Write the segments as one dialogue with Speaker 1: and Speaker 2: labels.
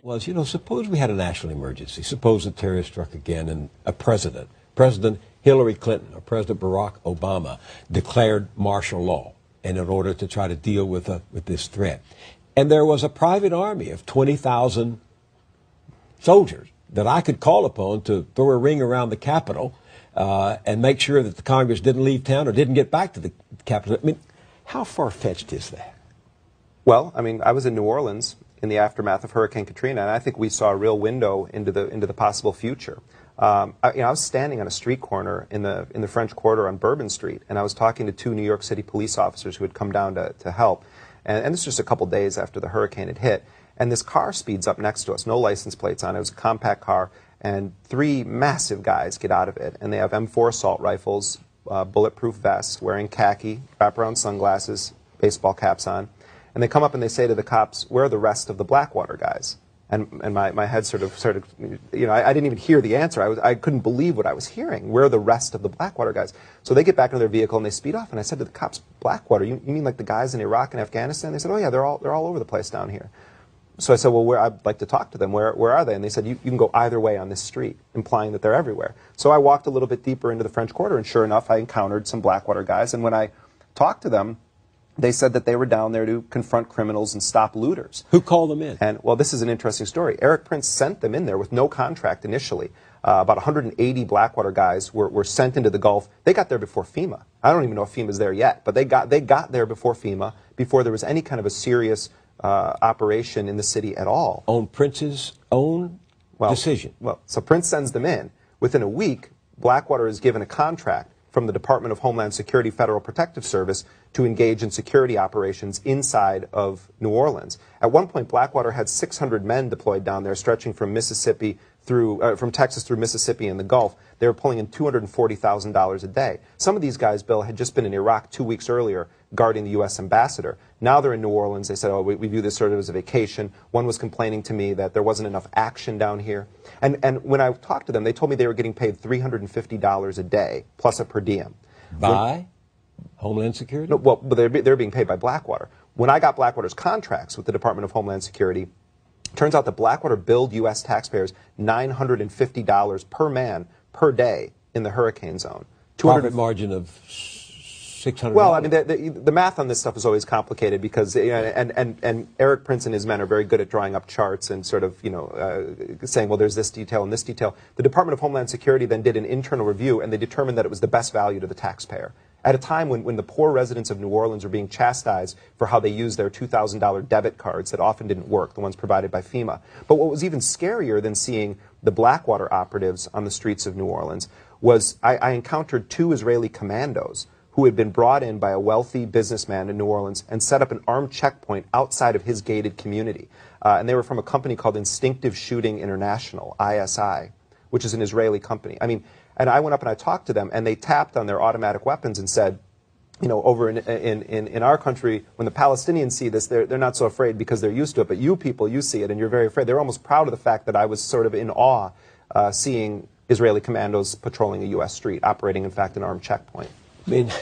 Speaker 1: Was, you know, suppose we had a national emergency. Suppose a terrorist struck again and a President Hillary Clinton or President Barack Obama declared martial law and in order to try to deal with this threat. And there was a private army of 20,000 soldiers that I could call upon to throw a ring around the Capitol and make sure that the Congress didn't leave town or didn't get back to the Capitol. I mean, how far-fetched is that?
Speaker 2: Well, I mean, I was in New Orleans in the aftermath of Hurricane Katrina, and I think we saw a real window into the possible future. I was standing on a street corner in the French Quarter on Bourbon Street, and I was talking to two New York City police officers who had come down to help. And this was just a couple days after the hurricane had hit. And this car speeds up next to us, no license plates on it. It was a compact car, and three massive guys get out of it. And they have M4 assault rifles, bulletproof vests, wearing khaki, wraparound sunglasses, baseball caps on. And they come up and they say to the cops, "Where are the rest of the Blackwater guys?" And my head sort of, you know, I didn't even hear the answer. I couldn't believe what I was hearing. Where are the rest of the Blackwater guys? So they get back into their vehicle and they speed off. And I said to the cops, "Blackwater? You mean like the guys in Iraq and Afghanistan?" They said, "Oh yeah, they're all over the place down here." So I said, "Well, I'd like to talk to them. Where are they?" And they said, you can go either way on this street," implying that they're everywhere. So I walked a little bit deeper into the French Quarter, and sure enough, I encountered some Blackwater guys. And when I talked to them, they said that they were down there to confront criminals and stop looters.
Speaker 1: Who called them in?
Speaker 2: And, well, this is an interesting story. Eric Prince sent them in there with no contract initially. About 180 Blackwater guys were sent into the Gulf. They got there before FEMA. I don't even know if FEMA's there yet, but they got there before FEMA, before there was any kind of a serious operation in the city at all.
Speaker 1: On Prince's own decision?
Speaker 2: Well, so Prince sends them in. Within a week, Blackwater is given a contract from the Department of Homeland Security Federal Protective Service to engage in security operations inside of New Orleans. At one point, Blackwater had 600 men deployed down there, stretching from Mississippi through, from Texas through Mississippi and the Gulf. They were pulling in $240,000 a day. Some of these guys, Bill, had just been in Iraq 2 weeks earlier guarding the U.S. ambassador. Now they're in New Orleans. They said, "Oh, we view this sort of as a vacation." One was complaining to me that there wasn't enough action down here. And when I talked to them, they told me they were getting paid $350 a day, plus a per diem.
Speaker 1: By Homeland Security?
Speaker 2: No, well, but they're being paid by Blackwater. When I got Blackwater's contracts with the Department of Homeland Security, turns out that Blackwater billed U.S. taxpayers $950 per man per day in the hurricane zone.
Speaker 1: Profit margin of $600.
Speaker 2: Well, I mean, the math on this stuff is always complicated because, and Eric Prince and his men are very good at drawing up charts and sort of, saying, well, there's this detail and this detail. The Department of Homeland Security then did an internal review, and they determined that it was the best value to the taxpayer. At a time when the poor residents of New Orleans are being chastised for how they used their $2,000 debit cards that often didn't work, the ones provided by FEMA. But what was even scarier than seeing the Blackwater operatives on the streets of New Orleans was I encountered two Israeli commandos who had been brought in by a wealthy businessman in New Orleans and set up an armed checkpoint outside of his gated community. And they were from a company called Instinctive Shooting International, ISI, which is an Israeli company. I mean, and I went up and I talked to them, and they tapped on their automatic weapons and said, over in our country, when the Palestinians see this, they're not so afraid because they're used to it, but you people, you see it, and you're very afraid. They're almost proud of the fact that I was sort of in awe seeing Israeli commandos patrolling a U.S. street, operating, in fact, an armed checkpoint.
Speaker 1: I mean,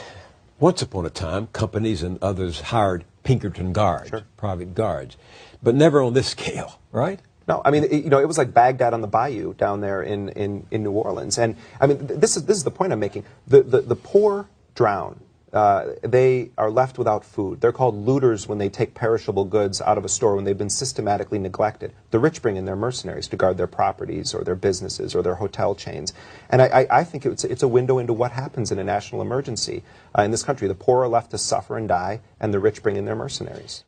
Speaker 1: once upon a time, companies and others hired Pinkerton guards,
Speaker 2: Sure.
Speaker 1: private guards, but never on this scale, right?
Speaker 2: No, I mean, it was like Baghdad on the Bayou down there in New Orleans. And, I mean, this is the point I'm making. The poor drown. They are left without food. They're called looters when they take perishable goods out of a store when they've been systematically neglected. The rich bring in their mercenaries to guard their properties or their businesses or their hotel chains. And I think it's a window into what happens in a national emergency in this country. The poor are left to suffer and die, and the rich bring in their mercenaries.